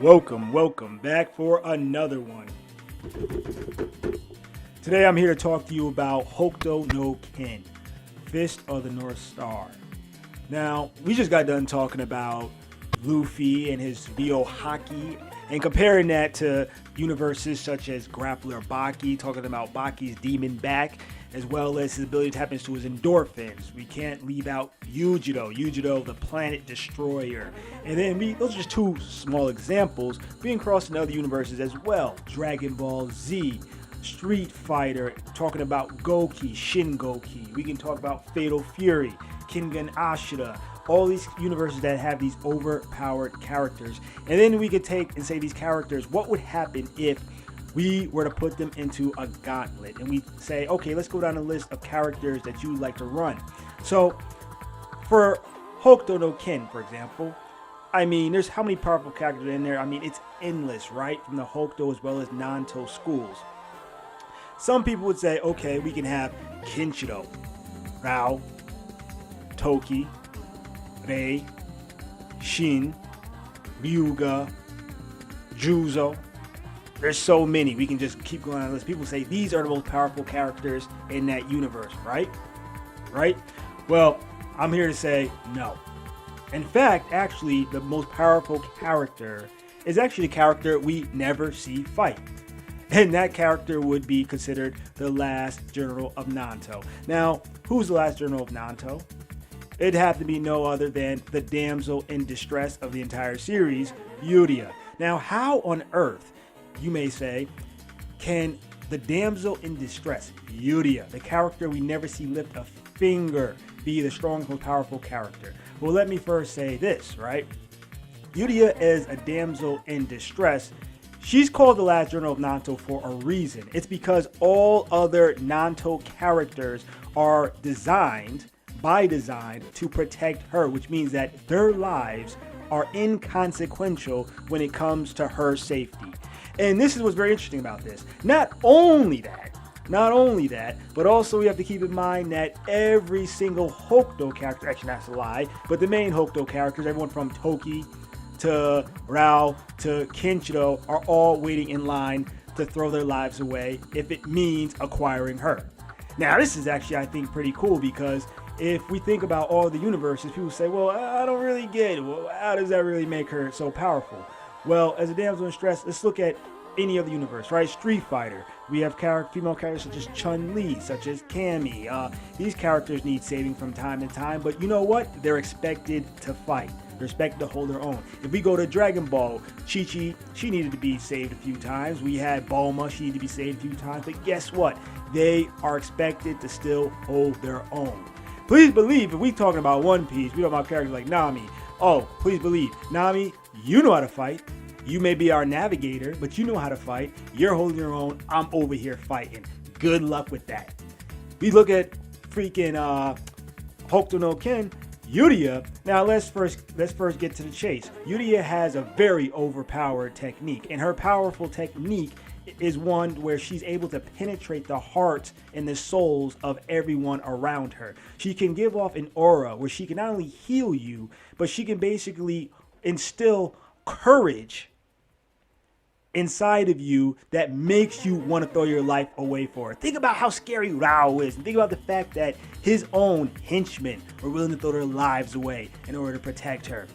Welcome back for another one. Today I'm here to talk to you about Hokuto no Ken, Fist of the North Star. Now, we just got done talking about Luffy and his Bio Haki and comparing that to universes such as Grappler Baki, talking about Baki's demon back, as well as his ability to tap into his endorphins. We can't leave out Yujido, the planet destroyer. And then those are just two small examples being crossed in other universes as well. Dragon Ball Z, Street Fighter, talking about Goki, Shin Goki. We can talk about Fatal Fury, Kengan Ashura, all these universes that have these overpowered characters. And then we could take and say these characters, what would happen if we were to put them into a gauntlet? And we say, okay, let's go down a list of characters that you would like to run. So for Hokuto no Ken, for example, I mean, there's how many powerful characters in there? I mean, it's endless, right? From the Hokuto as well as Nanto schools. Some people would say, okay, we can have Kenshiro, Rao, Toki, Rei, Shin, Ryuga, Juzo. There's so many. We can just keep going on the list. People say these are the most powerful characters in that universe, right? Right? Well, I'm here to say no. In fact, actually, the most powerful character is actually the character we never see fight. And that character would be considered the last general of Nanto. Now, who's the last general of Nanto? It'd have to be no other than the damsel in distress of the entire series, Yuria. Now, how on earth, you may say, can the damsel in distress, Yuria, the character we never see lift a finger, be the strongest, most powerful character? Well, let me first say this, right? Yuria is a damsel in distress. She's called the last general of Nanto for a reason. It's because all other Nanto characters are designed, by design, to protect her, which means that their lives are inconsequential when it comes to her safety. And this is what's very interesting about this. Not only that, but also we have to keep in mind that every single Hokuto character, actually that's a lie, but the main Hokuto characters, everyone from Toki to Rao to Kenshiro, are all waiting in line to throw their lives away if it means acquiring her. Now, this is actually, I think, pretty cool because if we think about all the universes, people say, well, I don't really get it. Well, how does that really make her so powerful? Well, as a damsel in distress, let's look at any other universe, right? Street Fighter. We have female characters such as Chun-Li, such as Cammy. These characters need saving from time to time, but you know what? They're expected to fight. They're expected to hold their own. If we go to Dragon Ball, Chi-Chi, she needed to be saved a few times. We had Bulma, she needed to be saved a few times. But guess what? They are expected to still hold their own. Please believe, if we talking about One Piece, we talking about characters like Nami. Oh, please believe, Nami, you know how to fight. You may be our navigator, but you know how to fight. You're holding your own. I'm over here fighting. Good luck with that. We look at freaking Hokuto no Ken, Yuria. Now let's first get to the chase. Yuria has a very overpowered technique, and her powerful technique is one where she's able to penetrate the hearts and the souls of everyone around her. She can give off an aura where she can not only heal you, but she can basically instill courage inside of you that makes you want to throw your life away for her. Think about how scary Rao is, and think about the fact that his own henchmen were willing to throw their lives away in order to protect her.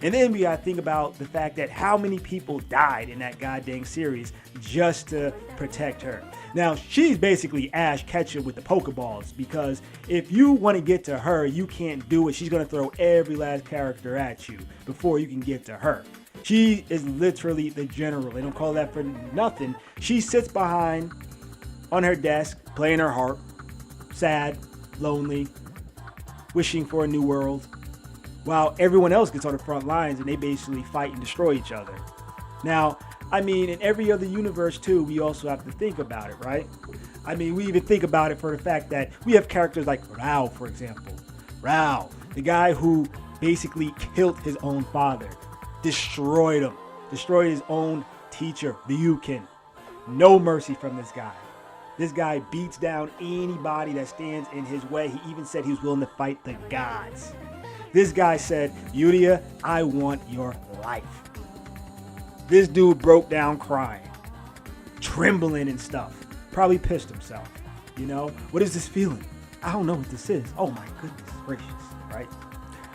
And then we gotta think about the fact that how many people died in that goddamn series just to protect her. Now, she's basically Ash Ketchum with the Pokeballs, because if you want to get to her, you can't do it. She's gonna throw every last character at you before you can get to her. She is literally the general. They don't call that for nothing. She sits behind on her desk, playing her harp, sad, lonely, wishing for a new world, while everyone else gets on the front lines and they basically fight and destroy each other. Now, I mean, in every other universe too, we also have to think about it, right? I mean, we even think about it for the fact that we have characters like Rao, for example. Rao, the guy who basically killed his own father, destroyed his own teacher, the Ryukin. No mercy from this guy. This guy beats down anybody that stands in his way. He even said he was willing to fight the gods. This guy said, Yuria, I want your life. This dude broke down crying, trembling and stuff. Probably pissed himself. You know, what is this feeling? I don't know what this is. Oh my goodness gracious, right?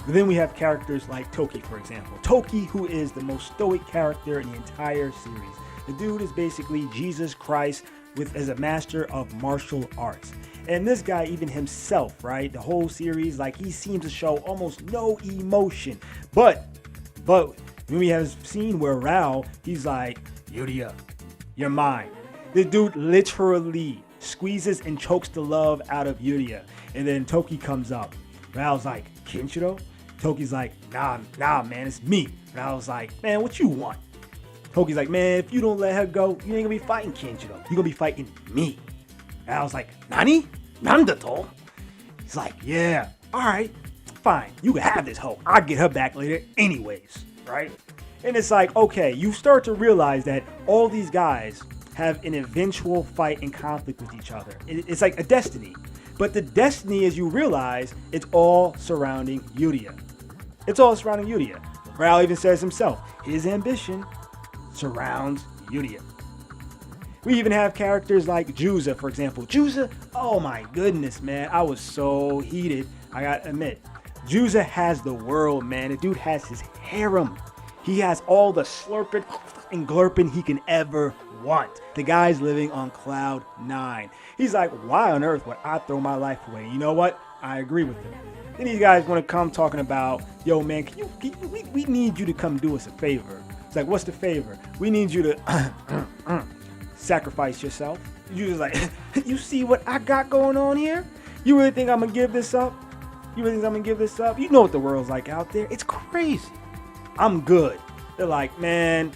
But then we have characters like Toki, for example. Toki, who is the most stoic character in the entire series. The dude is basically Jesus Christ as a master of martial arts. And this guy, even himself, right? The whole series, like, he seems to show almost no emotion. But when we have a scene where Rao, he's like, Yuria, you're mine. This dude literally squeezes and chokes the love out of Yuria. And then Toki comes up. Rao's like, Kenshiro? Toki's like, nah, man, it's me. Rao's like, man, what you want? Toki's like, man, if you don't let her go, you ain't gonna be fighting Kenshiro. You're gonna be fighting me. And I was like, Nani? Nandato? He's like, yeah, all right, fine. You can have this hoe. I'll get her back later anyways, right? And it's like, okay, you start to realize that all these guys have an eventual fight and conflict with each other. It's like a destiny. But the destiny, as you realize, it's all surrounding Yuria. It's all surrounding Yuria. Rao even says himself, his ambition surrounds Yuria. We even have characters like Juza, for example. Juza, oh my goodness, man. I was so heated, I gotta admit. Juza has the world, man. The dude has his harem. He has all the slurping and glurping he can ever want. The guy's living on cloud 9. He's like, why on earth would I throw my life away? You know what? I agree with him. Then these guys want to come talking about, yo, man, we need you to come do us a favor. It's like, what's the favor? We need you to sacrifice yourself. You just like, you see what I got going on here? You really think I'm going to give this up? You really think I'm going to give this up? You know what the world's like out there. It's crazy. I'm good. They're like, man,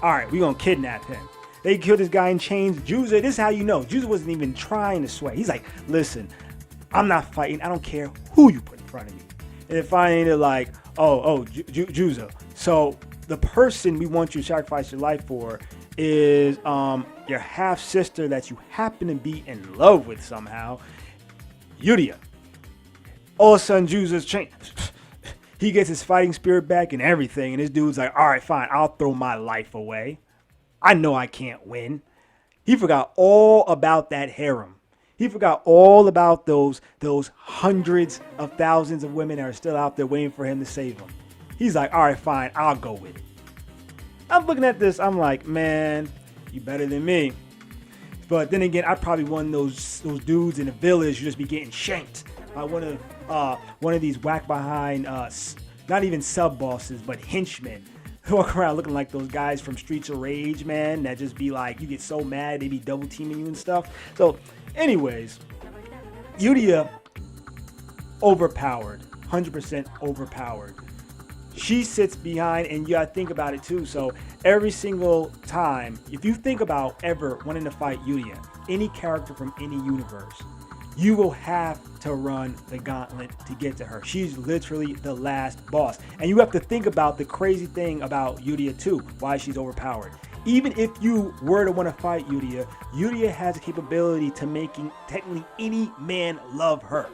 all right, we're going to kidnap him. They killed this guy in chains. Juza, this is how you know. Juza wasn't even trying to sway. He's like, listen, I'm not fighting. I don't care who you put in front of me. And then finally they're like, Juza. So the person we want you to sacrifice your life for is your half-sister that you happen to be in love with somehow, Yuria. All of a sudden, Juza's changed. He gets his fighting spirit back and everything. And this dude's like, all right, fine, I'll throw my life away. I know I can't win. He forgot all about that harem. He forgot all about those hundreds of thousands of women that are still out there waiting for him to save them. He's like, all right, fine, I'll go with it. I'm looking at this, I'm like, man, you better than me. But then again, I probably one of those dudes in the village who just be getting shanked by one of these whack behind, not even sub bosses, but henchmen. Walk around looking like those guys from Streets of Rage, man, that just be like, you get so mad, they be double teaming you and stuff. So, anyways, Yuria, overpowered, 100% overpowered. She sits behind, and you gotta think about it too. So, every single time, if you think about ever wanting to fight Yuria, any character from any universe, you will have to run the gauntlet to get to her. She's literally the last boss. And you have to think about the crazy thing about Yuria too, why she's overpowered. Even if you were to want to fight Yuria, Yuria has the capability to making technically any man love her.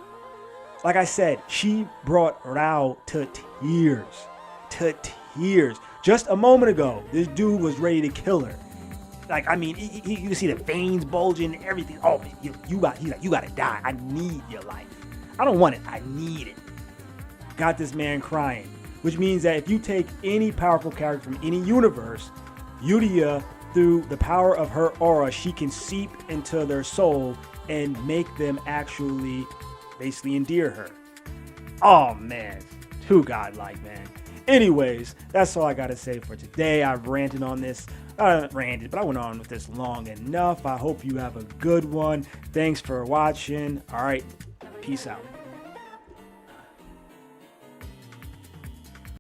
Like I said, she brought Rao to tears. To tears. Just a moment ago, this dude was ready to kill her. Like, I mean, you can see the veins bulging and everything. Oh, he's like, you gotta die. I need your life. I don't want it. I need it. Got this man crying. Which means that if you take any powerful character from any universe, Yuria, through the power of her aura, she can seep into their soul and make them actually basically endear her. Oh, man. Too godlike, man. Anyways, that's all I gotta say for today. I've ranted on this. But I went on with this long enough. I hope you have a good one. Thanks for watching. All right, peace out.